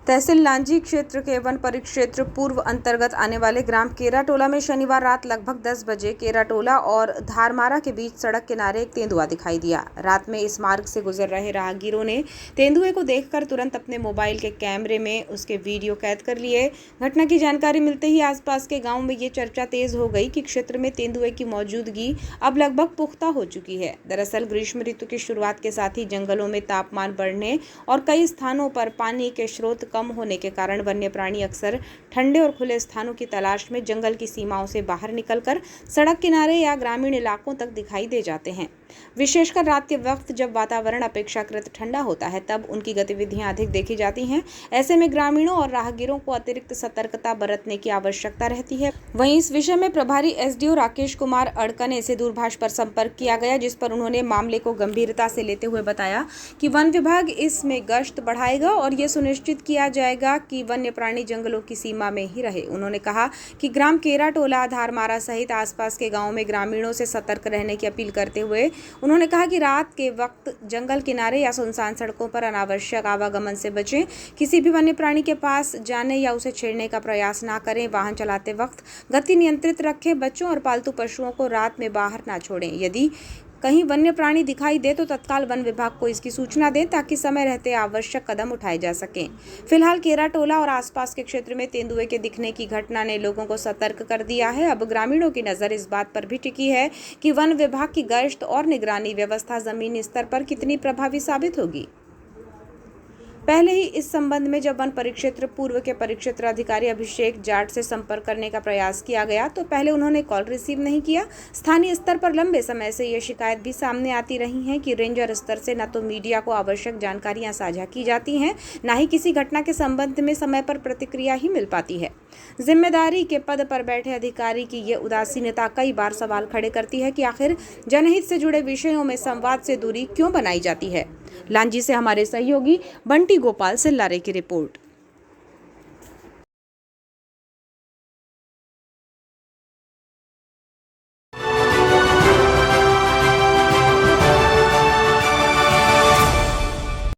तहसील लांजी क्षेत्र के वन परिक्षेत्र पूर्व अंतर्गत आने वाले ग्राम केराटोला में शनिवार रात लगभग 10 बजे केराटोला और धारमारा के बीच सड़क किनारे एक तेंदुआ दिखाई दिया। रात में इस मार्ग से गुजर रहे राहगीरों ने तेंदुए को देखकर तुरंत अपने मोबाइल के कैमरे में उसके वीडियो कैद कर लिए। घटना की जानकारी मिलते ही आसपास के गाँव में ये चर्चा तेज हो गई कि क्षेत्र में तेंदुए की मौजूदगी अब लगभग पुख्ता हो चुकी है। दरअसल ग्रीष्म ऋतु की शुरुआत के साथ ही जंगलों में तापमान बढ़ने और कई स्थानों पर पानी के स्रोत कम होने के कारण वन्य प्राणी अक्सर ठंडे और खुले स्थानों की तलाश में जंगल की सीमाओं से बाहर निकलकर सड़क किनारे या ग्रामीण इलाकों तक दिखाई दे जाते हैं। विशेषकर रात के वक्त जब वातावरण अपेक्षाकृत ठंडा होता है तब उनकी गतिविधियां अधिक देखी जाती हैं। ऐसे में ग्रामीणों और राहगीरों को अतिरिक्त सतर्कता बरतने की आवश्यकता रहती है। वहीं इस विषय में प्रभारी एसडीओ राकेश कुमार अड़कने से दूरभाष पर संपर्क किया गया, जिस पर उन्होंने मामले को गंभीरता से लेते हुए बताया कि वन विभाग इसमें गश्त बढ़ाएगा और ये सुनिश्चित किया जाएगा कि वन्य प्राणी जंगलों की सीमा में ही रहे। उन्होंने कहा कि ग्राम केराटोला, धारमारा सहित आसपास के गाँवों में ग्रामीणों से सतर्क रहने की अपील करते हुए उन्होंने कहा कि रात के वक्त जंगल किनारे या सुनसान सड़कों पर अनावश्यक आवागमन से बचें। किसी भी वन्य प्राणी के पास जाने या उसे छेड़ने का प्रयास ना करें। वाहन चलाते वक्त गति नियंत्रित रखें। बच्चों और पालतू पशुओं को रात में बाहर ना छोड़ें। यदि कहीं वन्य प्राणी दिखाई दे तो तत्काल वन विभाग को इसकी सूचना दें ताकि समय रहते आवश्यक कदम उठाए जा सकें। फिलहाल केराटोला और आसपास के क्षेत्र में तेंदुए के दिखने की घटना ने लोगों को सतर्क कर दिया है। अब ग्रामीणों की नजर इस बात पर भी टिकी है कि वन विभाग की गश्त और निगरानी व्यवस्था जमीनी स्तर पर कितनी प्रभावी साबित होगी। पहले ही इस संबंध में जब वन परिक्षेत्र पूर्व के परिक्षेत्र अधिकारी अभिषेक जाट से संपर्क करने का प्रयास किया गया तो पहले उन्होंने कॉल रिसीव नहीं किया। स्थानीय स्तर पर लंबे समय से ये शिकायत भी सामने आती रही है कि रेंजर स्तर से न तो मीडिया को आवश्यक जानकारियां साझा की जाती हैं, न ही किसी घटना के संबंध में समय पर प्रतिक्रिया ही मिल पाती है। जिम्मेदारी के पद पर बैठे अधिकारी की ये उदासीनता कई बार सवाल खड़े करती है कि आखिर जनहित से जुड़े विषयों में संवाद से दूरी क्यों बनाई जाती है। लांजी से हमारे सहयोगी बंटी गोपाल सिल्लारे की रिपोर्ट।